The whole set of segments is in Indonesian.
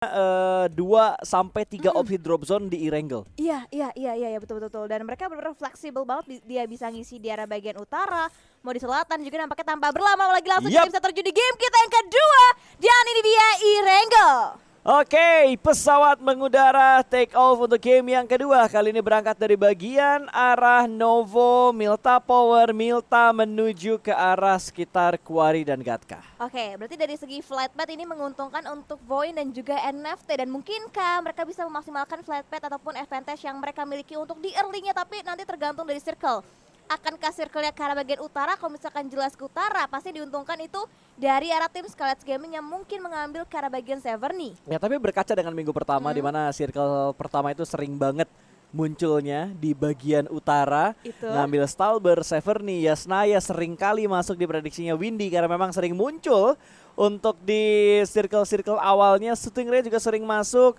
2 sampai 3 opsi drop zone di Erangel. Iya, betul. Dan mereka benar-benar fleksibel banget. Dia bisa ngisi di area bagian utara, mau di selatan juga nampaknya tanpa berlama lagi langsung kita bisa terjun di game kita yang kedua. Dan ini dia Erangel. Oke, pesawat mengudara take off untuk game yang kedua. Kali ini berangkat dari bagian arah Novo, Milta Power, Milta menuju ke arah sekitar Quarry dan Gatka. Oke, berarti dari segi flight path ini menguntungkan untuk Void dan juga NFT. Dan mungkinkah mereka bisa memaksimalkan flight path ataupun advantage yang mereka miliki untuk di early-nya, tapi nanti tergantung dari circle. Akankah circle-nya ke arah bagian utara? Kalau misalkan jelas ke utara, pasti diuntungkan itu dari arah tim Scarlet Gaming yang mungkin mengambil ke arah bagian Severny. Ya, tapi berkaca dengan minggu pertama di mana circle pertama itu sering banget munculnya di bagian utara, ngambil Stalber, Severny, Yasnaya sering kali masuk di prediksinya Windy karena memang sering muncul untuk di circle-circle awalnya. Stingray juga sering masuk.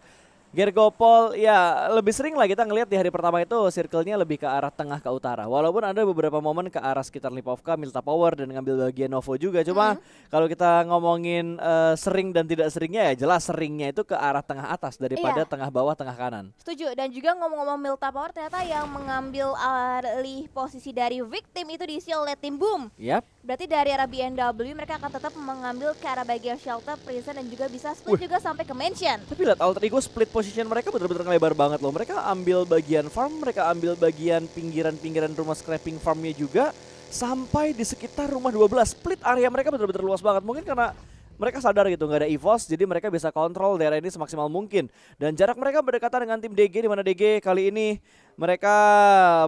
Gergopol ya lebih sering lah kita ngelihat di hari pertama itu circle-nya lebih ke arah tengah ke utara. Walaupun ada beberapa momen ke arah sekitar Lipovka, Milta Power dan ngambil bagian Novo juga. Cuma kalau kita ngomongin sering dan tidak seringnya ya jelas seringnya itu ke arah tengah atas daripada tengah bawah, tengah kanan. Setuju. Dan juga ngomong-ngomong Milta Power ternyata yang mengambil alih posisi dari victim itu diisi oleh tim Boom. Berarti dari arah BNW mereka akan tetap mengambil ke arah bagian shelter, prison dan juga bisa split juga sampai ke mansion. Tapi lihat Alter Ego split position mereka benar-benar lebar banget loh. Mereka ambil bagian farm, mereka ambil bagian pinggiran-pinggiran rumah scrapping farmnya juga sampai di sekitar rumah 12. Split area mereka benar-benar luas banget. Mungkin karena mereka sadar gitu nggak ada EVOS, jadi mereka bisa kontrol daerah ini semaksimal mungkin. Dan jarak mereka berdekatan dengan tim DG, di mana DG kali ini mereka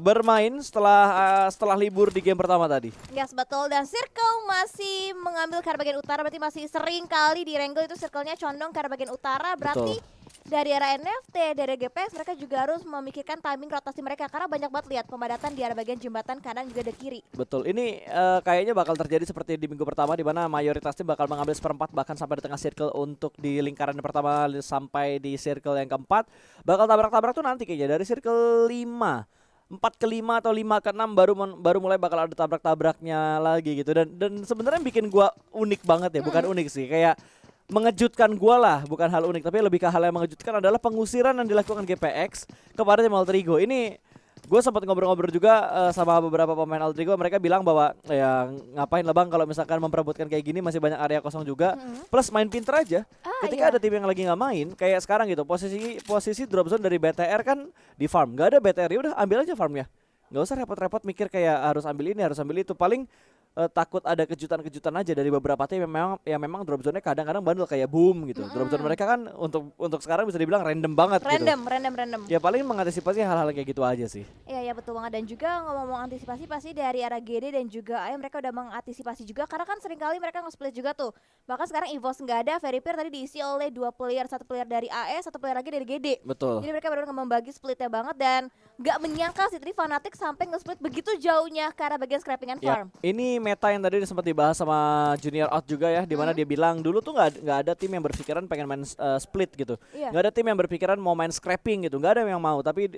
bermain setelah libur di game pertama tadi. Yes, betul. Dan circle masih mengambil ke arah bagian utara, berarti masih sering kali di Erangel itu circle-nya condong ke arah bagian utara. Berarti dari arah NFT, dari GPS mereka juga harus memikirkan timing rotasi mereka karena banyak banget lihat pemadatan di arah bagian jembatan kanan juga ada kiri. Betul, ini kayaknya bakal terjadi seperti di minggu pertama di mana mayoritas tim bakal mengambil seperempat bahkan sampai di tengah circle untuk di lingkaran pertama sampai di circle yang keempat. Bakal tabrak-tabrak tuh nanti kayaknya dari circle 4 ke 5 atau 5 ke 6 baru mulai bakal ada tabrak-tabraknya lagi gitu. Dan sebenarnya bikin gua unik banget ya, bukan unik sih, kayak mengejutkan gua lah, bukan hal unik tapi lebih ke hal yang mengejutkan adalah pengusiran yang dilakukan GPX kepada tim Alter Ego. Ini gue sempat ngobrol-ngobrol juga sama beberapa pemain Alter Ego, mereka bilang bahwa ya ngapain lah bang kalau misalkan memperebutkan kayak gini, masih banyak area kosong juga, plus main pinter aja. Ketika ada tim yang lagi nggak main kayak sekarang gitu, posisi drop zone dari BTR kan di farm, nggak ada BTR ya udah ambil aja farmnya, nggak usah repot-repot mikir kayak harus ambil ini harus ambil itu. Paling takut ada kejutan-kejutan aja dari beberapa tim yang memang drop zone-nya kadang-kadang bandel kayak Boom gitu. Drop zone mereka kan untuk sekarang bisa dibilang random banget gitu. Random. Ya paling mengantisipasi hal-hal kayak gitu aja sih. Iya betul banget. Dan juga ngomong-ngomong antisipasi pasti dari arah GD dan juga AM mereka udah mengantisipasi juga karena kan seringkali mereka nge-split juga tuh. Bahkan sekarang EVOS nggak ada, Veripair tadi diisi oleh 2 player, 1 player dari AE, 1 player lagi dari GD. Betul. Jadi mereka benar-benar membagi splitnya banget dan nggak menyangka sih tadi Fnatic sampai nge-split begitu jauhnya ke arah bagian scrapping and farm. Ini meta yang tadi sempat dibahas sama Junior Out juga ya, dimana dia bilang dulu tuh nggak ada tim yang berpikiran pengen main split gitu, nggak ada tim yang berpikiran mau main scrapping gitu, nggak ada yang mau. Tapi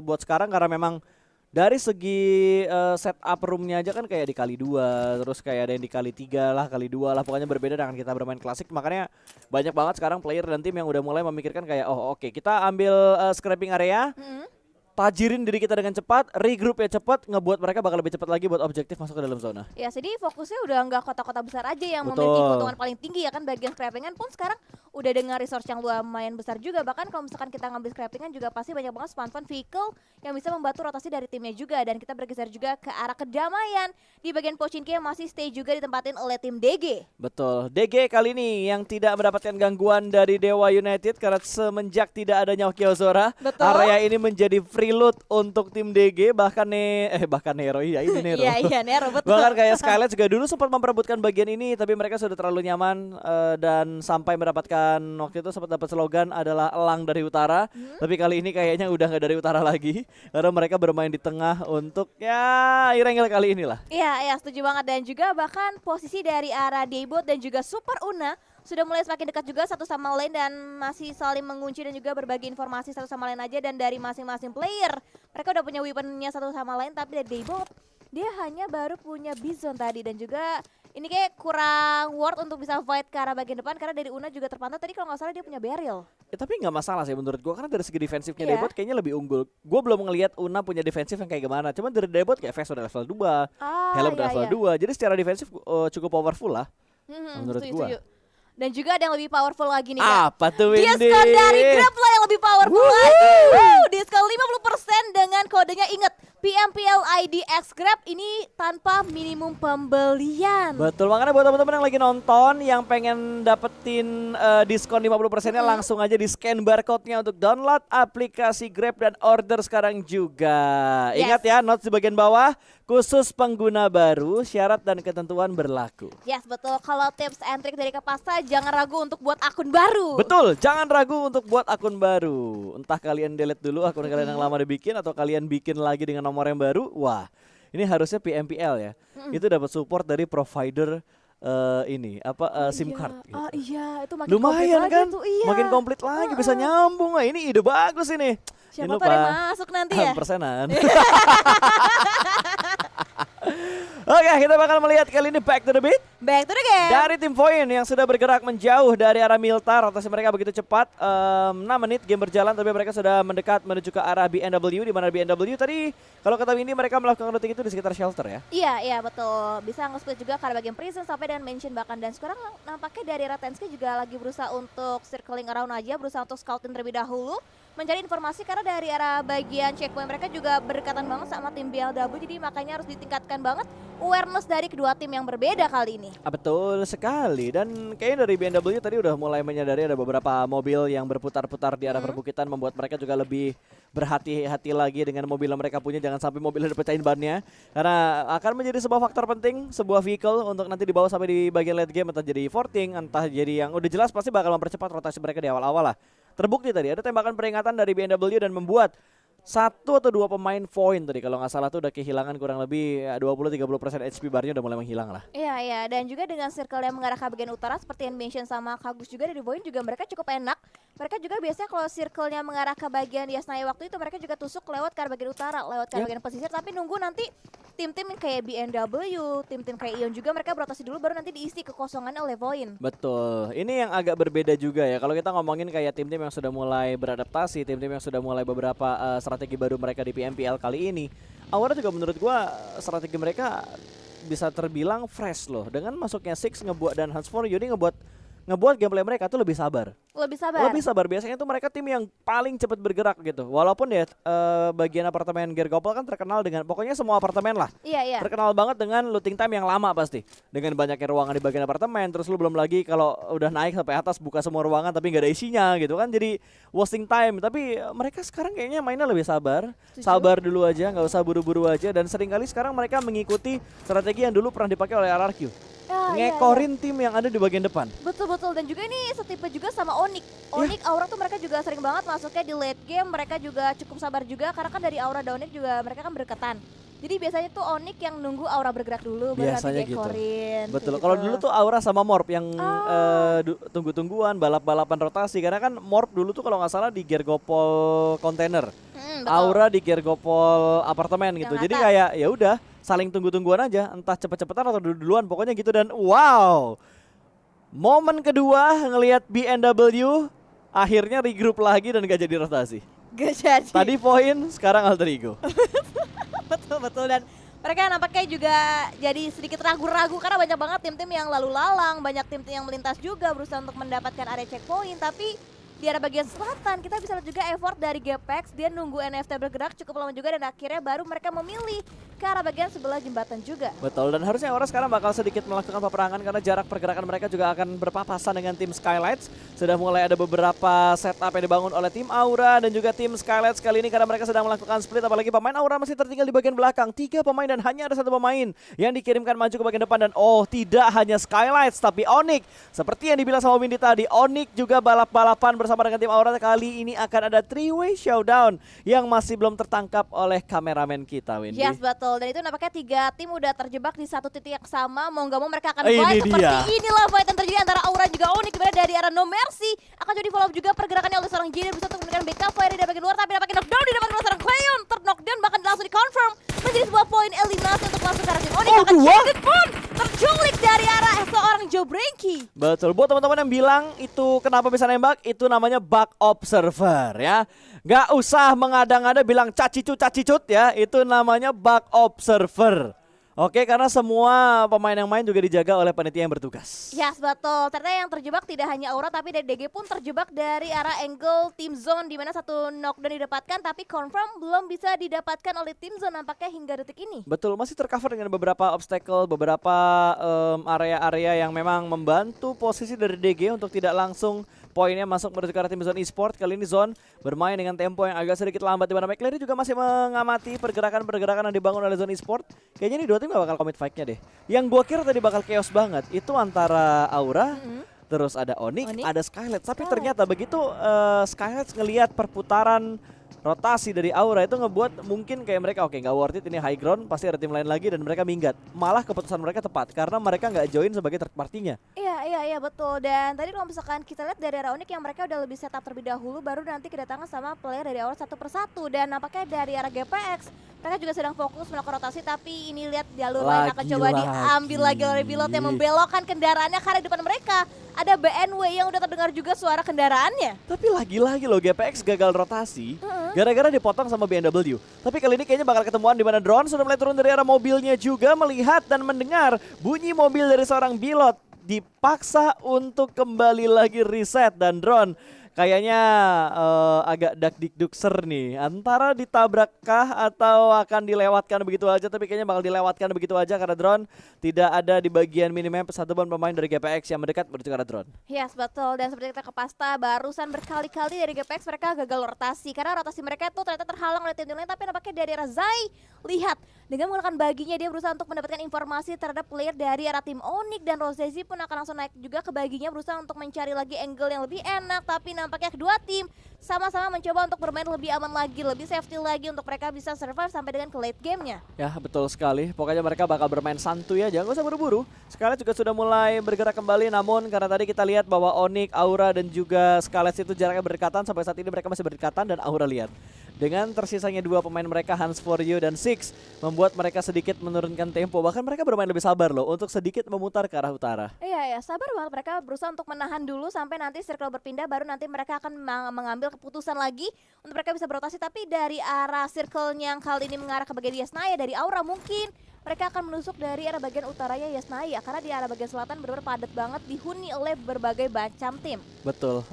buat sekarang karena memang dari segi setup roomnya aja kan kayak dikali 2, terus kayak ada yang dikali 3 lah, kali 2 lah, pokoknya berbeda dengan kita bermain klasik. Makanya banyak banget sekarang player dan tim yang udah mulai memikirkan kayak oke, kita ambil scrapping area, tajirin diri kita dengan cepat, regroup ya cepat, ngebuat mereka bakal lebih cepat lagi buat objektif masuk ke dalam zona. Ya, jadi fokusnya udah nggak kota-kota besar aja yang memiliki keuntungan paling tinggi ya kan. Bagian scrappingan pun sekarang udah dengan resource yang lumayan besar juga. Bahkan kalau misalkan kita ngambil scrappingan juga pasti banyak banget spawn vehicle yang bisa membantu rotasi dari timnya juga. Dan kita bergeser juga ke arah kedamaian di bagian Pochinki yang masih stay juga ditempatin oleh tim DG. Betul, DG kali ini yang tidak mendapatkan gangguan dari Dewa United karena semenjak tidak adanya Okiozora, area ini menjadi free loot untuk tim DG. Bahkan Nero, iya ini Nero. Iya Nero, betul. Bahkan kayak Skylight juga dulu sempat memperebutkan bagian ini, tapi mereka sudah terlalu nyaman dan sampai mendapatkan waktu itu sempat dapat slogan adalah elang dari utara. Tapi kali ini kayaknya udah nggak dari utara lagi karena mereka bermain di tengah untuk ya Erangel kali inilah. Iya setuju banget. Dan juga bahkan posisi dari arah Daybot dan juga Super Una sudah mulai semakin dekat juga satu sama lain dan masih saling mengunci dan juga berbagi informasi satu sama lain aja. Dan dari masing-masing player mereka udah punya weaponnya satu sama lain, tapi dari Daybot dia hanya baru punya Bison tadi. Dan juga ini kayak kurang worth untuk bisa fight ke arah bagian depan karena dari Una juga terpantau tadi kalau nggak salah dia punya barrel. Ya, tapi nggak masalah sih menurut gua karena dari segi defensifnya Iya. Debot kayaknya lebih unggul. Gua belum ngelihat Una punya defensif yang kayak gimana. Cuman dari Debot kayak Vest udah level 2, Helm udah Iya, level iya. 2. Jadi secara defensif cukup powerful lah menurut Setuju, gua. setuju. Dan juga ada yang lebih powerful lagi nih Kak. Apa tuh Windy? Diskon dari Grab lah yang lebih powerful lagi. Diskon 50% dengan kodenya inget PMPL ID X Grab ini tanpa minimum pembelian. Betul, makanya buat teman-teman yang lagi nonton yang pengen dapetin diskon 50%-nya langsung aja di scan barcode-nya untuk download aplikasi Grab dan order sekarang juga. Yes. Ingat ya, notes di bagian bawah khusus pengguna baru, syarat dan ketentuan berlaku. Yes, betul. Kalau tips and trick dari Kapasa jangan ragu untuk buat akun baru. Betul, jangan ragu untuk buat akun baru. Entah kalian delete dulu akun kalian yang lama dibikin atau kalian bikin lagi dengan nomor yang baru. Wah, ini harusnya PMPL ya. Itu dapat support dari provider ini SIM card. Gitu. Oh iya, itu makin Lumayan komplit kan? lagi tuh, iya. Makin komplit lagi bisa nyambung. Wah, ini ide bagus ini. Siapa Jangan tahu ada yang lupa masuk nanti ya. persenan. Oke, kita bakal melihat kali ini back to the beat. Back to the game. Dari tim Voin yang sudah bergerak menjauh dari arah Milta, rotasi mereka begitu cepat. 6 menit game berjalan tapi mereka sudah mendekat menuju ke arah BNW, di mana BNW tadi kalau kata Windy mereka melakukan routing itu di sekitar shelter ya. Iya, iya betul. Bisa nge-split juga karena bagian prison sampai dan mention bahkan, dan sekarang nampaknya dari Ratenski juga lagi berusaha untuk circling around aja, berusaha untuk scouting terlebih dahulu, mencari informasi karena dari arah bagian checkpoint mereka juga berdekatan banget sama tim BLW, jadi makanya harus ditingkatkan banget awareness dari kedua tim yang berbeda kali ini. Betul sekali, dan kayaknya dari BNW tadi udah mulai menyadari ada beberapa mobil yang berputar-putar di arah perbukitan, membuat mereka juga lebih berhati-hati lagi dengan mobil yang mereka punya. Jangan sampai mobilnya dipecahin bannya, karena akan menjadi sebuah faktor penting, sebuah vehicle untuk nanti dibawa sampai di bagian late game, entah jadi forting, entah jadi yang udah jelas pasti bakal mempercepat rotasi mereka di awal-awal lah. Terbukti tadi ada tembakan peringatan dari BNW dan membuat 1 atau 2 pemain Voin tadi kalau nggak salah tuh udah kehilangan kurang lebih 20-30% HP barnya udah mulai menghilang lah. Iya, iya, dan juga dengan circle yang mengarah ke bagian utara seperti yang mention sama Kagus juga dari Voin juga mereka cukup enak. Mereka juga biasanya kalau circle-nya mengarah ke bagian Yasnaya waktu itu mereka juga tusuk lewat ke arah bagian utara, lewat ke arah bagian pesisir, tapi nunggu nanti tim-tim kayak BNW, tim-tim kayak Ion juga mereka berotasi dulu baru nanti diisi kekosongannya oleh Voin. Betul, ini yang agak berbeda juga ya. Kalau kita ngomongin kayak tim-tim yang sudah mulai beradaptasi, tim-tim yang sudah mulai beberapa strategi baru mereka di PMPL kali ini, Aura juga menurut gua strategi mereka bisa terbilang fresh loh. Dengan masuknya Six ngebuat dan Hans for Yuni ngebuat gameplay mereka tuh lebih sabar. Lebih sabar. Lebih sabar, biasanya tuh mereka tim yang paling cepat bergerak gitu. Walaupun ya bagian apartemen Gergopol kan terkenal dengan, pokoknya semua apartemen lah. Iya, iya. Terkenal banget dengan looting time yang lama pasti. Dengan banyaknya ruangan di bagian apartemen, terus lu belum lagi kalau udah naik sampai atas buka semua ruangan tapi nggak ada isinya gitu kan. Jadi wasting time. Tapi mereka sekarang kayaknya mainnya lebih sabar. Setuju. Sabar dulu aja, nggak usah buru-buru aja. Dan seringkali sekarang mereka mengikuti strategi yang dulu pernah dipakai oleh RRQ. Iya, Ngekorin tim yang ada di bagian depan. Betul-betul, dan juga ini setipe juga sama Onyx. Onyx Aura tuh mereka juga sering banget masuknya di late game, mereka juga cukup sabar juga karena kan dari Aura dan Onyx juga mereka kan berdekatan. Jadi biasanya tuh Onyx yang nunggu Aura bergerak dulu baru Biasanya nanti gitu. dekorin. Betul. gitu. Kalau dulu tuh Aura sama Morp yang tunggu-tungguan, balap-balapan rotasi. Karena kan Morp dulu tuh kalau nggak salah di Gergopol Container, Betul. Aura di Gergopol apartemen gitu. Yang Jadi atas. kayak ya udah saling tunggu-tungguan aja, entah cepet-cepetan atau duluan pokoknya gitu. Dan wow, momen kedua ngelihat BNW akhirnya regroup lagi dan gak jadi rotasi. Gak jadi. Tadi poin, sekarang alter ego. Betul, dan mereka nampaknya juga jadi sedikit ragu-ragu karena banyak banget tim-tim yang lalu lalang, banyak tim-tim yang melintas juga berusaha untuk mendapatkan area checkpoint, tapi di arah bagian selatan kita bisa lihat juga effort dari Gapex, dia nunggu NFT bergerak cukup lama juga dan akhirnya baru mereka memilih ke arah bagian sebelah jembatan juga. Betul, dan harusnya Aura sekarang bakal sedikit melakukan peperangan karena jarak pergerakan mereka juga akan berpapasan dengan tim Skylights. Sudah mulai ada beberapa setup yang dibangun oleh tim Aura dan juga tim Skylights kali ini karena mereka sedang melakukan split, apalagi pemain Aura masih tertinggal di bagian belakang. 3 pemain dan hanya ada 1 pemain yang dikirimkan maju ke bagian depan, dan oh tidak hanya Skylights tapi Onyx. Seperti yang dibilang sama Windy tadi, Onyx juga balap-balapan bersama dengan tim Aura. Kali ini akan ada 3-way showdown yang masih belum tertangkap oleh kameramen kita, Windy. Yes, betul. Dan itu nampaknya 3 tim udah terjebak di satu titik yang sama. Mau nggak mau mereka akan Ini fight. Seperti dia. inilah fight yang terjadi antara Aura juga Onyx. Dimana dari arah No Mercy akan jadi follow up juga pergerakannya oleh seorang Jaden, berusaha untuk memberikan backup fire dari bagian luar, tapi nampaknya knockdown didapatkan oleh seorang Cleon. Knockdown bahkan langsung di confirm menjadi sebuah poin eliminasi untuk masuk ke arah tim Onyx. Oh, Bahkan 2? Jaden pun terculik dari arah seorang Joe Branky. Betul, buat teman-teman yang bilang itu kenapa bisa nembak, itu namanya bug observer ya. Nggak usah mengada-ngada bilang cacicut ya, itu namanya bug observer. Oke, karena semua pemain yang main juga dijaga oleh panitia yang bertugas. Yes, betul. Ternyata yang terjebak tidak hanya Aura tapi dari DG pun terjebak dari arah angle team zone di mana satu knockdown didapatkan tapi confirm belum bisa didapatkan oleh tim zone nampaknya hingga detik ini. Betul, masih tercover dengan beberapa obstacle, beberapa area-area yang memang membantu posisi dari DG untuk tidak langsung poinnya masuk menuju ke arah tim Zone Esport. Kali ini Zone bermain dengan tempo yang agak sedikit lambat di mana McLaren juga masih mengamati pergerakan-pergerakan yang dibangun oleh Zone Esport. Kayaknya ini dua tim gak bakal commit fight-nya deh. Yang gua kira tadi bakal chaos banget itu antara Aura, terus ada Onyx, ada Skylet. Tapi ternyata begitu Skylet ngelihat perputaran rotasi dari Aura itu ngebuat mungkin kayak mereka oke nggak worth it, ini high ground, pasti ada tim lain lagi dan mereka minggat. Malah keputusan mereka tepat karena mereka nggak join sebagai third party-nya. Iya betul. Dan tadi kalau misalkan kita lihat dari arah Onyx yang mereka udah lebih setup terlebih dahulu baru nanti kedatangan sama player dari Aura satu persatu. Dan nampaknya dari arah GPX mereka juga sedang fokus melakukan rotasi tapi ini lihat jalur lain akan coba diambil lagi oleh pilot yang membelokkan kendaraannya karena di depan mereka ada BNW yang udah terdengar juga suara kendaraannya. Tapi lagi-lagi loh GPX gagal rotasi gara-gara dipotong sama BMW. Tapi kali ini kayaknya bakal ketemuan di mana drone sudah mulai turun dari arah mobilnya juga melihat dan mendengar bunyi mobil dari seorang pilot dipaksa untuk kembali lagi reset dan drone kayaknya agak dakdikdukser nih antara ditabrakkah atau akan dilewatkan begitu aja, tapi kayaknya bakal dilewatkan begitu aja karena drone tidak ada di bagian minimap satupun pemain dari GPX yang mendekat menuju ke arah drone. Yes betul, dan seperti kita ke pasta barusan berkali-kali dari GPX mereka gagal rotasi karena rotasi mereka tuh ternyata terhalang oleh tim lain tapi nampaknya dari arah Zai lihat dengan menggunakan baginya dia berusaha untuk mendapatkan informasi terhadap player dari arah tim Onyx dan Rosesi pun akan langsung naik juga ke baginya berusaha untuk mencari lagi angle yang lebih enak tapi nampaknya kedua tim sama-sama mencoba untuk bermain lebih aman lagi, lebih safety lagi untuk mereka bisa survive sampai dengan ke late gamenya. Ya betul sekali, pokoknya mereka bakal bermain santuy aja, gak usah buru-buru. Scarlet juga sudah mulai bergerak kembali, namun karena tadi kita lihat bahwa Onyx, Aura dan juga Scarlet itu jaraknya berdekatan, sampai saat ini mereka masih berdekatan dan Aura lihat. Dengan tersisanya dua pemain mereka, Hans For You dan Six, membuat mereka sedikit menurunkan tempo. Bahkan mereka bermain lebih sabar loh untuk sedikit memutar ke arah utara. Iya, sabar banget. Mereka berusaha untuk menahan dulu sampai nanti circle berpindah, baru nanti mereka akan mengambil keputusan lagi untuk mereka bisa berotasi. Tapi dari arah circle yang kali ini mengarah ke bagian Yasnaya, dari Aura mungkin mereka akan menusuk dari arah bagian utaranya Yasnaya. Karena di arah bagian selatan benar-benar padat banget, dihuni oleh berbagai macam tim. Betul,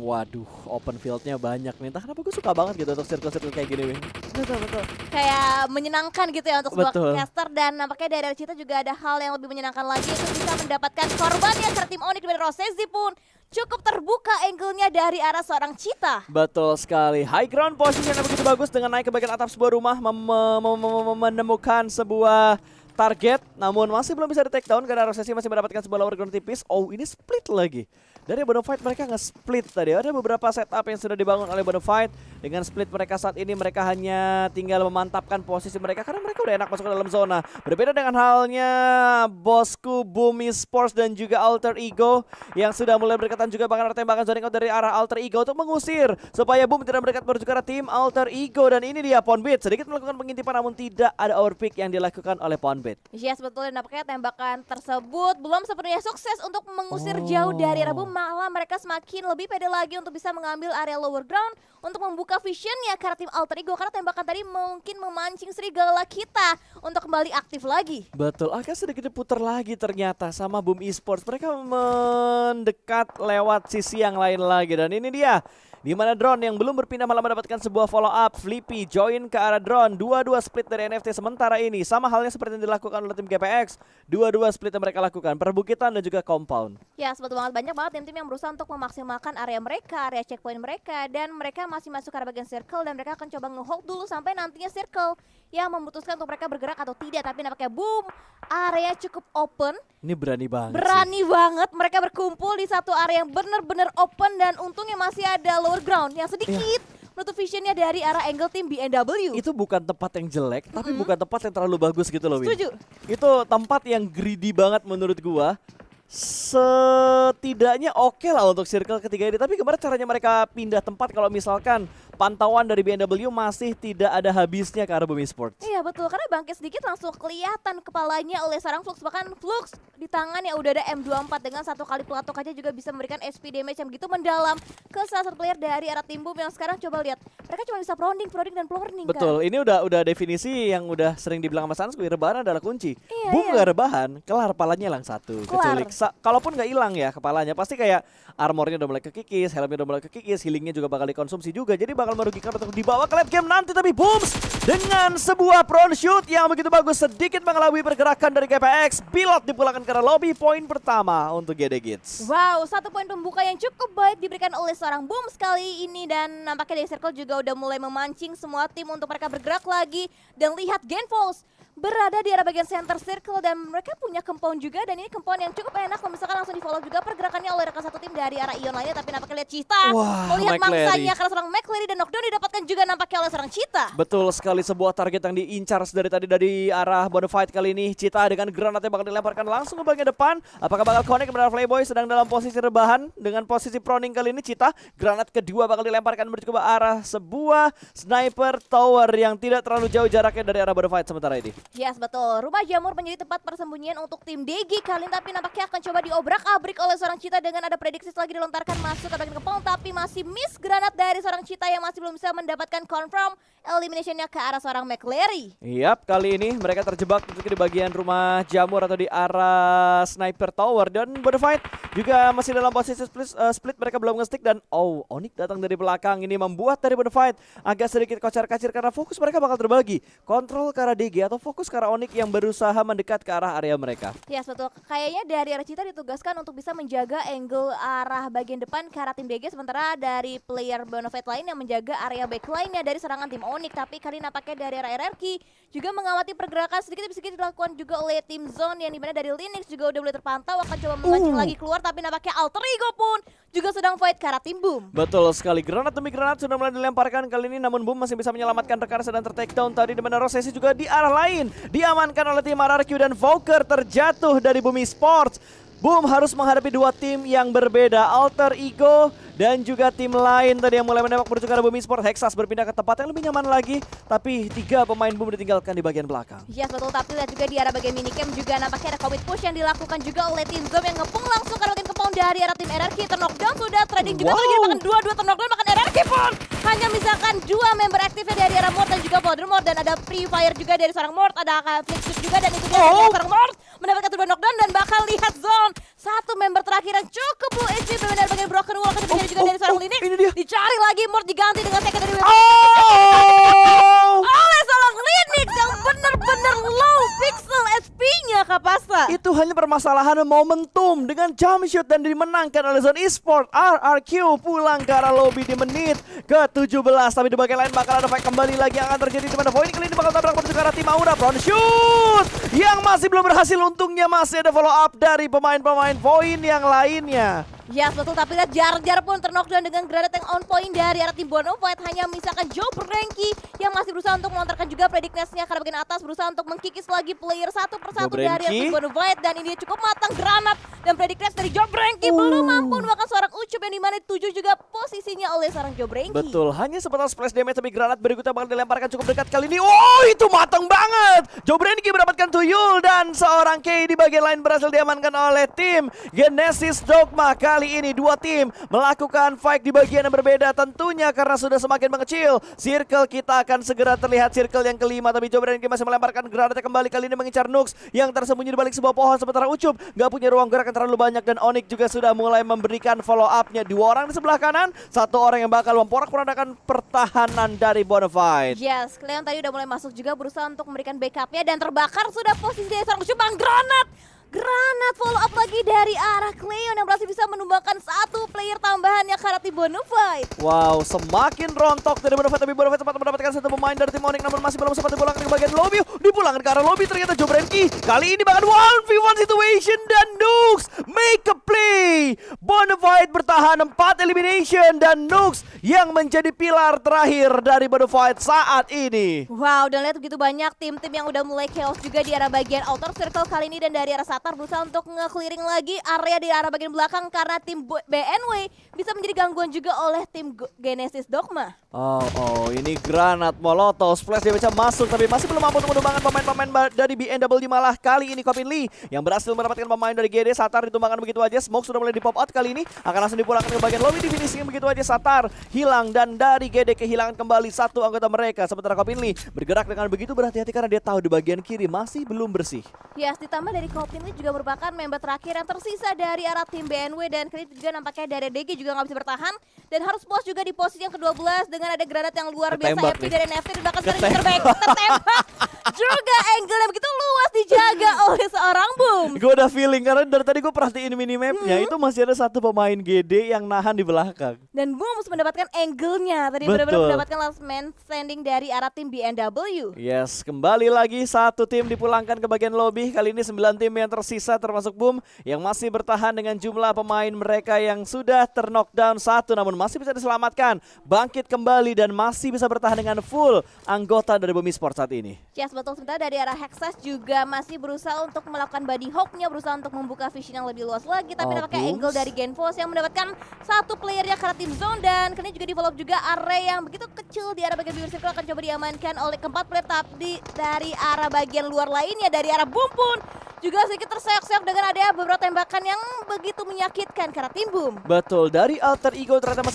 waduh open fieldnya banyak nih. Entah kenapa gue suka banget gitu untuk circle-circle kayak gini. Betul. Kayak menyenangkan gitu ya untuk sebuah caster. Dan nampaknya dari Cita juga ada hal yang lebih menyenangkan lagi, itu bisa mendapatkan korbannya karena tim Onyx dari Rosesi pun cukup terbuka angle-nya dari arah seorang Cita. Betul sekali, high ground positionnya begitu bagus dengan naik ke bagian atap sebuah rumah, menemukan sebuah target, namun masih belum bisa di take down karena Rosesi masih mendapatkan sebuah lower ground tipis. Oh, ini split lagi. Dari Bonafide mereka nge-split tadi. Ada beberapa setup yang sudah dibangun oleh Bonafide. Dengan split mereka saat ini, mereka hanya tinggal memantapkan posisi mereka karena mereka udah enak masuk ke dalam zona. Berbeda dengan halnya bosku Bumi Sports dan juga Alter Ego yang sudah mulai berdekatan juga, bahkan ada tembakan zoning out dari arah Alter Ego untuk mengusir supaya Boom tidak mendekat menuju ke arah tim Alter Ego. Dan ini dia Ponbit sedikit melakukan pengintipan namun tidak ada overpick yang dilakukan oleh Ponbit. Yes betul, dan nampaknya tembakan tersebut belum sepenuhnya sukses untuk mengusir jauh dari arah Boom. Malah mereka semakin lebih pede lagi untuk bisa mengambil area lower ground untuk membuka visionnya karena tim Alter Ego, karena tembakan tadi mungkin memancing serigala kita untuk kembali aktif lagi. Betul, agak sedikit diputar lagi ternyata sama Boom Esports. Mereka mendekat lewat sisi yang lain lagi dan ini dia di mana drone yang belum berpindah malah mendapatkan sebuah follow up. Flippy join ke arah drone, dua-dua split dari NFT sementara ini. Sama halnya seperti yang dilakukan oleh tim GPX, dua-dua split yang mereka lakukan, perbukitan dan juga compound. Ya betul banget, banyak banget tim-tim yang berusaha untuk memaksimalkan area mereka, area checkpoint mereka, dan mereka masih masuk ke arah bagian circle dan mereka akan coba nge-hold dulu sampai nantinya circle yang memutuskan untuk mereka bergerak atau tidak. Tapi nampaknya Boom, area cukup open. Ini berani banget. Berani banget, mereka berkumpul di satu area yang benar-benar open dan untungnya masih ada lower ground yang sedikit menutup visionnya dari arah angle tim BMW. Itu bukan tempat yang jelek, tapi bukan tempat yang terlalu bagus gitu loh, Win. Setuju. Itu tempat yang greedy banget menurut gua. Setidaknya oke lah untuk circle ketiga ini. Tapi gimana caranya mereka pindah tempat kalau misalkan pantauan dari BNW masih tidak ada habisnya ke arah Bumi Sports. Iya betul, karena bangkit sedikit langsung kelihatan kepalanya oleh seorang Flux. Bahkan Flux di tangannya udah ada M24 dengan satu kali pelatok aja juga bisa memberikan SP damage yang begitu mendalam ke salah satu player dari arah Tim Boom yang sekarang coba lihat. Mereka cuma bisa prodding dan prodding. Betul, ini udah definisi yang udah sering dibilang Mas Anskuy, rebahan adalah kunci. Iya, Boom iya. nggak rebahan, kelar kepalanya hilang satu. Kelar. Kecuali kalaupun nggak hilang ya kepalanya, pasti kayak armornya udah mulai kekikis, helmnya udah mulai kekikis, healingnya juga bakal dikonsumsi juga. Jadi bakal merugikan untuk dibawa ke late game nanti. Tapi Booms dengan sebuah prone shoot yang begitu bagus sedikit mengelabui pergerakan dari GPX. Pilot dipulangkan ke arah lobby, poin pertama untuk GD Kids. Wow, satu poin pembuka yang cukup baik diberikan oleh seorang Boom sekali ini. Dan nampaknya dari Circle juga udah mulai memancing semua tim untuk mereka bergerak lagi. Dan lihat Genfalls berada di arah bagian center circle dan mereka punya compound juga, dan ini compound yang cukup enak kalau misalkan langsung di follow juga pergerakannya oleh rekan satu tim dari arah Ion lainnya. Tapi nampaknya lihat Cheetah melihat McClary. mangsanya karena seorang McClary dan knockdown didapatkan juga nampaknya oleh seorang Cheetah. Betul sekali, sebuah target yang diincar dari tadi dari arah Bonafide kali ini. Cheetah dengan granatnya bakal dilemparkan langsung ke bagian depan. Apakah bakal connect kepada Playboy sedang dalam posisi rebahan dengan posisi proning kali ini. Cheetah granat kedua bakal dilemparkan menuju ke arah sebuah sniper tower yang tidak terlalu jauh jaraknya dari arah Bonafide sementara ini. Yes betul, rumah jamur menjadi tempat persembunyian untuk tim DG kali ini, tapi nampaknya akan coba diobrak-abrik oleh seorang Cheetah dengan ada prediksi lagi dilontarkan masuk ke bagian kepala, tapi masih miss granat dari seorang Cheetah yang masih belum bisa mendapatkan confirm eliminationnya ke arah seorang McClary. Yap, kali ini mereka terjebak di bagian rumah jamur atau di arah sniper tower, dan Bonafide juga masih dalam posisi split mereka belum nge-stick. Dan Onyx datang dari belakang, ini membuat dari Bonafide agak sedikit kocar-kacir karena fokus mereka bakal terbagi, kontrol ke arah DG atau fokus ke arah Onyx yang berusaha mendekat ke arah area mereka. Yes betul, kayaknya dari arah Cheetah ditugaskan untuk bisa menjaga angle arah bagian depan ke arah tim DG, sementara dari player Bonafide lain yang menjaga area backline-nya dari serangan tim Onyx. Tapi kali ini nampaknya dari arah RRQ juga mengamati pergerakan sedikit demi sedikit dilakukan juga oleh tim Zone, yang dimana dari Linux juga udah mulai terpantau akan coba memancing lagi keluar, tapi nampaknya Alter Ego pun juga sedang fight ke arah tim Boom. Betul sekali, granat demi granat sudah mulai dilemparkan kali ini, namun Boom masih bisa menyelamatkan rekan sedang ter-takedown tadi, di mana Rosesi juga di arah lain diamankan oleh tim RRQ dan Voker terjatuh dari Bumi Sports. Boom harus menghadapi dua tim yang berbeda, Alter Ego dan juga tim lain tadi yang mulai menembak menuju ke arah Bumi Sport. Hexas berpindah ke tempat yang lebih nyaman lagi, tapi 3 pemain Boom ditinggalkan di bagian belakang. Yes betul, tapi lihat juga di arah bagian minicamp juga nampaknya ada commit push yang dilakukan juga oleh tim Zom yang ngepung langsung ke bagian compound dari arah tim RRQ. Terknockdown sudah, trading juga terjadi, bahkan dua terknockdown, bahkan RRQ pun hanya misalkan 2 member aktifnya dari arah Mort dan juga Voldemort, dan ada Free Fire juga dari seorang Mort, ada Flixus juga, dan itu dia seorang Mort mendapatkan 2 knockdown. Dan bakal lihat Zone, 1 member terakhir yang cukup low HP benar bagian broken wall ketika juga dari seorang Linux. Ini dia. Dicari lagi, Mort diganti dengan second dari Oh! oleh seorang Linux yang benar-benar low pixel HP-nya Kapasa. Itu hanya permasalahan momentum dengan jump shoot dan dimenangkan oleh Zone Esport. RRQ pulang ke arah lobby di menit ke-17, tapi di bagian lain bakal ada fight kembali lagi yang akan terjadi, di mana poin kali ini bakal tabrak menuju ke arah tim Aura. Front shoot yang masih belum berhasil, untungnya masih ada follow up dari pemain-pemain poin yang lainnya. Yes betul, tapi lihat Jar pun terknockdown dengan granat yang on point dari arah tim Bonafide. Hanya misalkan Joe Brenky yang masih berusaha untuk melontarkan juga predictness-nya karena bagian atas, berusaha untuk mengkikis lagi player satu persatu dari arah tim Bonafide. Dan ini cukup matang, granat dan predictness dari Joe Brenky belum mampu melakukan seorang Ucup yang dimana 7 juga posisinya oleh seorang Joe Brenky. Betul, hanya sebatas splash damage, tapi granat berikutnya bakal dilemparkan cukup dekat kali ini. Oh, itu matang banget. Joe Brenky mendapatkan tuyul dan seorang K di bagian lain berhasil diamankan oleh tim Genesis Dogma. Kali ini 2 tim melakukan fight di bagian yang berbeda tentunya karena sudah semakin mengecil. Circle kita akan segera terlihat, circle yang kelima, tapi Joe Brenky masih melemparkan granatnya kembali, kali ini mengincar Nux yang tersembunyi di balik sebuah pohon, sementara Ucup gak punya ruang gerak yang terlalu banyak, dan Onyx juga sudah mulai memberikan follow up-nya. 2 orang di sebelah kanan, 1 orang yang bakal memporak-porandakan pertahanan dari Bonafide. Yes, Cleon tadi udah mulai masuk juga berusaha untuk memberikan backupnya, dan terbakar sudah posisi dari seorang Ucup. Granat follow up lagi dari arah Cleon yang berhasil bisa menumbangkan 1 player tambahannya ke arah tim Bonafide. Wow, semakin rontok dari Bonafide, tapi Bonafide sempat mendapatkan 1 pemain dari tim Onyx, namun masih belum sempat dipulangkan ke bagian lobby. Dipulangkan ke arah lobby ternyata Joe Brenky. Kali ini bahkan 1v1 situation dan Nux make a play. Bonafide bertahan 4 elimination dan Nux yang menjadi pilar terakhir dari Bonafide saat ini. Wow, dan lihat begitu banyak tim-tim yang udah mulai chaos juga di arah bagian outer circle kali ini, dan dari arah Satar berusaha untuk nge-clearing lagi area di arah bagian belakang karena tim BNW bisa menjadi gangguan juga oleh tim Genesis Dogma. Ini granat molotov splash dia bisa masuk tapi masih belum mampu untuk menumbangkan pemain-pemain dari BNW. Malah kali ini Kopin Lee yang berhasil mendapatkan pemain dari GD. Satar ditumbangkan begitu aja, smoke sudah mulai di pop out kali ini, akan langsung dipulangkan ke bagian lobby di finishing begitu aja. Satar hilang dan dari GD kehilangan kembali satu anggota mereka, sementara Kopin Lee bergerak dengan begitu berhati-hati karena dia tahu di bagian kiri masih belum bersih. Yes, ditambah dari Kopin Lee juga merupakan member terakhir yang tersisa dari arah tim BNW dan kali ini juga nampaknya dari DG juga nggak bisa bertahan dan harus puas juga di posisi yang ke-12 dengan ada granat yang luar biasa epic dari NFT dan bahkan sekali tertembak juga angle yang begitu luas dijaga oleh seorang Boom. Gue udah feeling karena dari tadi gue perhatiin minimapnya itu masih ada satu pemain GD yang nahan di belakang. Dan Boom harus mendapatkan angle-nya tadi, benar-benar mendapatkan last man standing dari arah tim BNW. Yes, kembali lagi satu tim dipulangkan ke bagian lobby. Kali ini 9 tim yang tersisa termasuk Boom yang masih bertahan dengan jumlah pemain mereka yang sudah terknockdown satu namun masih bisa diselamatkan, bangkit kembali dan masih bisa bertahan dengan full anggota dari Boom Esports saat ini. Yes, betul. Sementara dari arah Hexas juga masih berusaha untuk melakukan body hawk-nya, berusaha untuk membuka vision yang lebih luas lagi, tapi nampaknya angle dari Genfos yang mendapatkan satu playernya karena tim zone dan kini juga develop juga area yang begitu kecil di arah bagian bibir circle akan coba diamankan oleh keempat player, tapi dari arah bagian luar lainnya dari arah Boom pun juga sedikit terseok-seok dengan ada beberapa tembakan yang begitu menyakitkan karena tim Boom. Betul, dari Alter Ego ternyata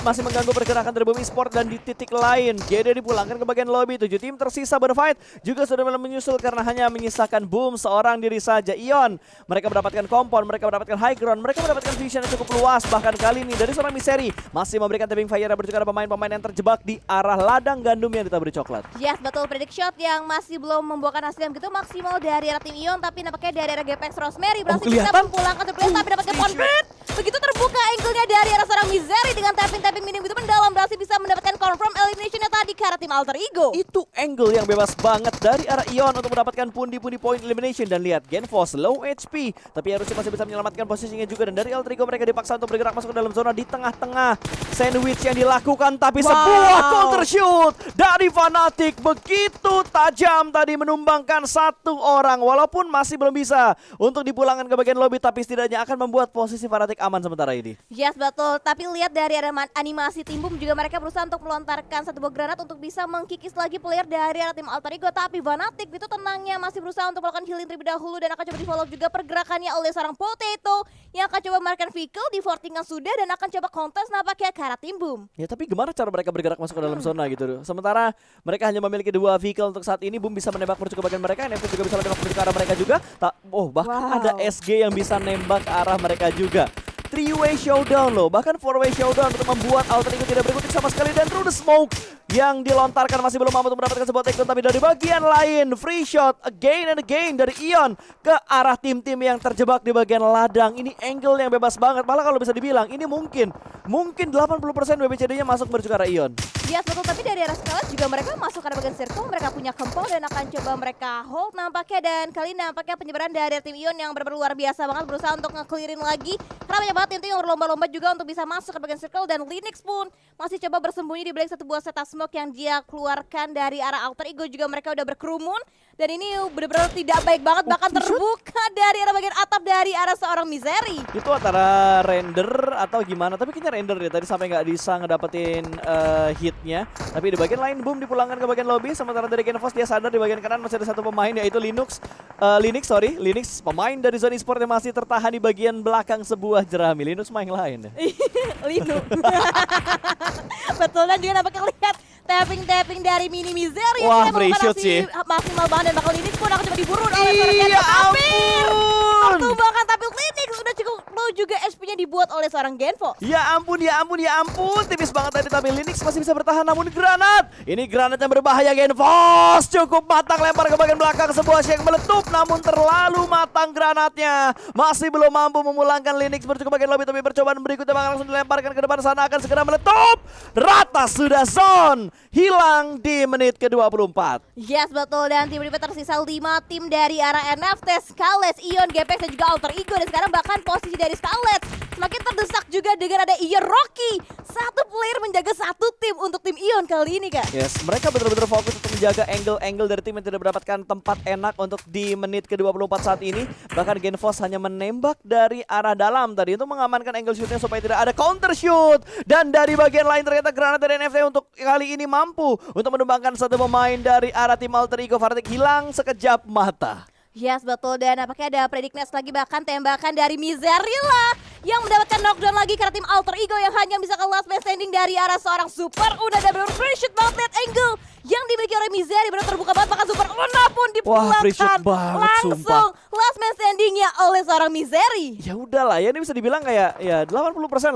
masih mengganggu pergerakan dari Boom Esports dan di titik lain GD dipulangkan ke bagian lobby. 7 tim tersisa berfight juga sudah mulai menyusul karena hanya menyisakan Boom seorang diri saja. Ion, mereka mendapatkan kompon, mereka mendapatkan high ground, mereka mendapatkan vision yang cukup luas. Bahkan kali ini dari seorang Misery masih memberikan tapping fire yang berjuga pemain-pemain yang terjebak di arah ladang gandum yang ditaburi coklat. Yes, betul, predict shot yang masih belum membuahkan hasil yang begitu maksimal dari arah tim Ion, tapi nampaknya dari arah GPX Rosemary berhasil bisa memulangkan the place tapi dapatkan convert. Begitu terbuka angle-nya dari arah seorang Misery dengan tapping minim itu mendalam, berhasil bisa mendapatkan confirm elimination-nya tadi ke arah tim Alter Ego. Itu angle yang bebas banget dari arah Ion untuk mendapatkan pundi-pundi point elimination dan lihat Genfos low HP tapi harusnya masih bisa menyelamatkan posisinya juga dan dari Alter Ego mereka dipaksa untuk bergerak masuk ke dalam zona di tengah-tengah sandwich yang dilakukan tapi sebuah counter shoot dari Fnatic begitu tajam tadi menumbangkan satu orang walaupun masih belum bisa untuk dipulangkan ke bagian lobby tapi setidaknya akan membuat posisi Fnatic aman sementara ini. Yes, betul, tapi lihat dari ada animasi tim Boom juga mereka berusaha untuk melontarkan satu buah granat untuk bisa mengkikis lagi player dari arah tim Alter Ego, tapi Fnatic itu tenangnya masih berusaha untuk melakukan healing terlebih dahulu dan akan coba di follow juga pergerakannya oleh seorang Potato yang akan coba memarkirkan vehicle di fortingan sudah dan akan coba kontes nampaknya ke arah tim Boom. Ya tapi gimana cara mereka bergerak masuk ke dalam zona gitu. Sementara mereka hanya memiliki 2 vehicle untuk saat ini. Boom bisa menembak menuju ke bagian mereka, NFT juga bisa menembak menuju ke arah mereka juga. Bahkan ada SG yang bisa nembak ke arah mereka juga. 3-way showdown loh, bahkan 4-way showdown untuk membuat Alter Ego tidak berkutik sama sekali dan through the smoke yang dilontarkan masih belum mampu untuk mendapatkan sebuah takedown tapi dari bagian lain free shot again and again dari Ion ke arah tim-tim yang terjebak di bagian ladang. Ini angle yang bebas banget, malah kalau bisa dibilang ini mungkin 80% WBCD-nya masuk menuju ke arah Ion. Yes, betul, tapi dari arah Scarlet juga mereka masuk ke arah bagian circle, mereka punya kempol dan akan coba mereka hold nampaknya dan kali ini nampaknya penyebaran dari tim Ion yang benar-benar luar biasa banget berusaha untuk nge-clearin lagi karena banyak banget tim-tim yang berlomba-lomba juga untuk bisa masuk ke bagian circle dan Linux pun masih coba bersembunyi di balik satu buah setup smoke yang dia keluarkan dari arah Alter Ego juga mereka udah berkerumun dan ini benar-benar tidak baik banget bahkan terbuka dari arah bagian atap dari arah seorang Misery. Itu antara render atau gimana, tapi kayaknya render ya tadi sampai nggak bisa ngedapetin hitnya. Tapi di bagian lain Boom dipulangkan ke bagian lobby sementara dari Genfos dia sadar di bagian kanan masih ada satu pemain yaitu Linux pemain dari Zone Esport yang masih tertahan di bagian belakang sebuah jerami. Linux main lain ya. Linux. Betul, dan juga nampaknya lihat tapping dari Mini Misery. Wah, free shot sih. Maksimal banget dan bakal Linux pun akan coba diburu oleh seorang Genfos. Ampun. Tumbangkan tapi Linux udah cukup low juga SP-nya dibuat oleh seorang Genfos. Ya ampun. Tipis banget tadi tapi Linux masih bisa bertahan namun granat. Ini granat yang berbahaya Genfos. Cukup matang lempar ke bagian belakang sebuah shake meletup namun terlalu matang granatnya. Masih belum mampu memulangkan Linux menuju ke bagian lobby tapi percobaan berikutnya bakal langsung dilemparkan ke depan sana akan segera meletup. Rata sudah zone. Hilang di menit ke-24. Yes, betul, dan tim-tim tersisa 5 tim dari arah NFT, Skales, Ion, GPX dan juga Alter Ego dan sekarang bahkan posisi dari Scarlet. Semakin terdesak juga dengan ada Ion Rocky. Satu player menjaga satu tim untuk tim Ion kali ini, Kak. Yes, mereka benar-benar fokus untuk menjaga angle-angle dari tim yang tidak mendapatkan tempat enak untuk di menit ke-24 saat ini. Bahkan Genfos hanya menembak dari arah dalam tadi untuk mengamankan angle shootnya supaya tidak ada counter shoot. Dan dari bagian lain ternyata granat dari NFT untuk kali ini mampu untuk menumbangkan satu pemain dari arah tim Alter Ego. Fnatic hilang sekejap mata. Yes, betul. Dan apakah ada Predictness lagi, bahkan tembakan dari Miserilla yang mendapatkan knockdown lagi karena tim Alter Ego yang hanya bisa ke last man standing dari arah seorang Super Una. Dan benar free shoot banget, lihat angle yang dimiliki oleh Misery benar terbuka banget, bahkan Super Una pun Wah, free shoot dipulangkan banget, langsung sumpah. last man standingnya oleh seorang Misery. Ya udahlah ya, ini bisa dibilang kayak ya 80%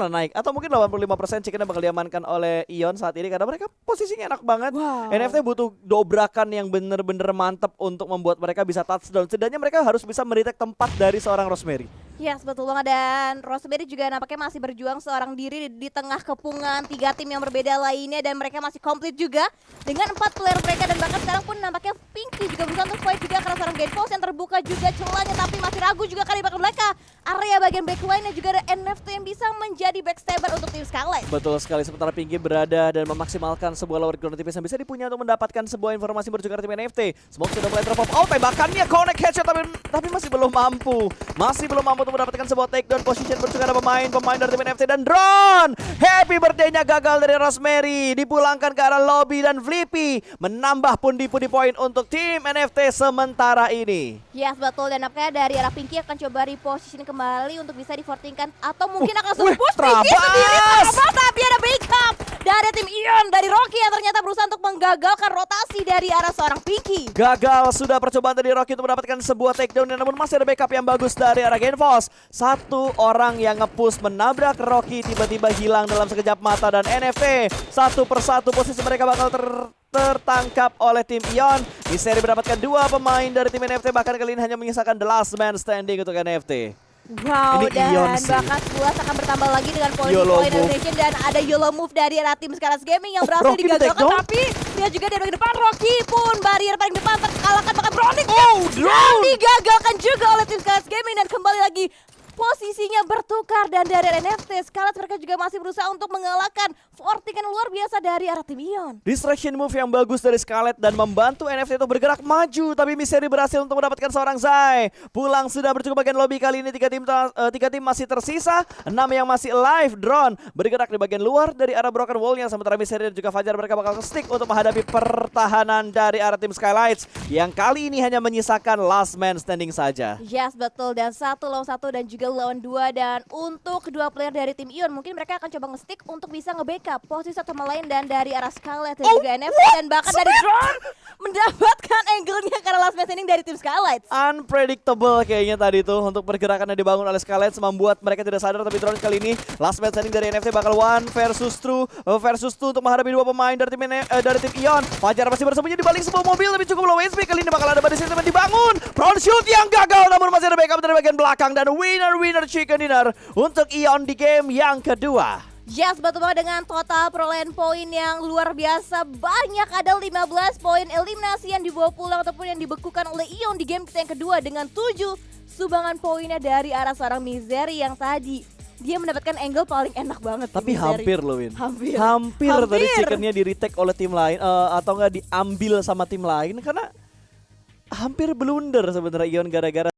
lah naik atau mungkin 85% chickennya bakal diamankan oleh Ion saat ini karena mereka posisinya enak banget. Wow. NFT butuh dobrakan yang bener-bener mantep untuk membuat mereka bisa touchdown. Setidaknya mereka harus bisa meritek tempat dari seorang Rosemary. Yes, betul banget. Dan Rosemary juga nampaknya masih berjuang seorang diri di tengah kepungan tiga tim yang berbeda lainnya, dan mereka masih komplit juga dengan 4 player mereka. Dan bahkan sekarang pun nampaknya Pinky juga berusaha untuk fight juga karena seorang Genfos yang terbuka juga celahnya, tapi masih ragu juga kali bakal mereka. Area bagian backline-nya juga ada NFT yang bisa menjadi backstabber untuk tim Scarlet. Betul sekali, sementara Pinky berada dan memaksimalkan sebuah lower ground tipis yang bisa dipunya untuk mendapatkan sebuah informasi berjuang dari tim NFT. Smoke sudah mulai drop off, tembakannya connect headshot tapi masih belum mampu. Masih belum mampu untuk mendapatkan sebuah takedown position berjuang ada pemain dari tim NFT. Dan drone happy birthday-nya gagal dari Rosemary, dipulangkan ke arah lobby dan Flippy menambah pundi-pundi poin untuk tim NFT sementara ini. Yes, betul. Dan apakah dari arah Pinky akan coba reposition kembali untuk bisa divortingkan atau mungkin akan langsung push Pinky sendiri, tapi ada backup dari tim Ion, dari Rocky yang ternyata berusaha untuk menggagalkan rotasi dari arah seorang Pinky. Gagal sudah percobaan dari Rocky untuk mendapatkan sebuah takedown, namun masih ada backup yang bagus dari arah Genfos. Satu orang yang nge-push menabrak Rocky tiba-tiba hilang dalam sekejap mata, dan NFT satu persatu posisi mereka bakal tertangkap oleh tim Ion. Misery mendapatkan 2 pemain dari tim NFT, bahkan kali ini hanya menyisakan the last man standing untuk NFT. Wow, Ini dan Ion sih. bahkan 11 akan bertambah lagi dengan YOLO poin move. elimination, dan ada YOLO move dari arah tim Scarlet Gaming yang berhasil Rocky digagalkan, di-takedown? tapi dia juga dari bagian depan Rocky pun barrier paling depan terkalahkan, bahkan Browning Drone! yang digagalkan juga oleh tim Scarlet Gaming. Dan kembali lagi posisinya bertukar, dan dari NFT Scarlet mereka juga masih berusaha untuk mengalahkan fortingan luar biasa dari arah tim Ion. Distraction move yang bagus dari Scarlet dan membantu NFT untuk bergerak maju, tapi Misery berhasil untuk mendapatkan seorang Zai. Pulang sudah bercukup bagian lobby kali ini, 3 tim masih tersisa, 6 yang masih alive. Drone bergerak di bagian luar dari arah broken wall-nya, sementara Misery dan juga Fajar mereka bakal stick untuk menghadapi pertahanan dari arah tim Skylights yang kali ini hanya menyisakan last man standing saja. Yes, betul. Dan 1 lawan 1 dan juga lawan 2, dan untuk kedua player dari tim Ion mungkin mereka akan coba nge-stick untuk bisa nge-backup posisi satu sama lain, dan dari arah Scarlet dan juga NFT, dan bahkan dari Drone mendapatkan angle-nya karena last man standing dari tim Scarlet. Unpredictable kayaknya tadi tuh untuk pergerakan yang dibangun oleh Scarlet membuat mereka tidak sadar, tapi Drone kali ini last man standing dari NFT bakal 1 versus 2 untuk menghadapi 2 pemain dari tim Ion. Fajar masih bersembunyi di balik sebuah mobil tapi cukup low HP, kali ini bakal ada body system dibangun. Front shoot yang gagal, namun masih ada backup dari bagian belakang, dan winner chicken dinner untuk Ion di game yang kedua. Yes, betul banget, dengan total perolehan poin yang luar biasa banyak. Ada 15 poin eliminasi yang dibawa pulang ataupun yang dibekukan oleh Ion di game kita yang kedua, dengan 7 sumbangan poinnya dari arah seorang Misery yang tadi dia mendapatkan angle paling enak banget. Tapi Misery. hampir loh, Win. Hampir Tadi chickennya di retake oleh tim lain atau enggak diambil sama tim lain, karena hampir blunder sebenarnya Ion gara-gara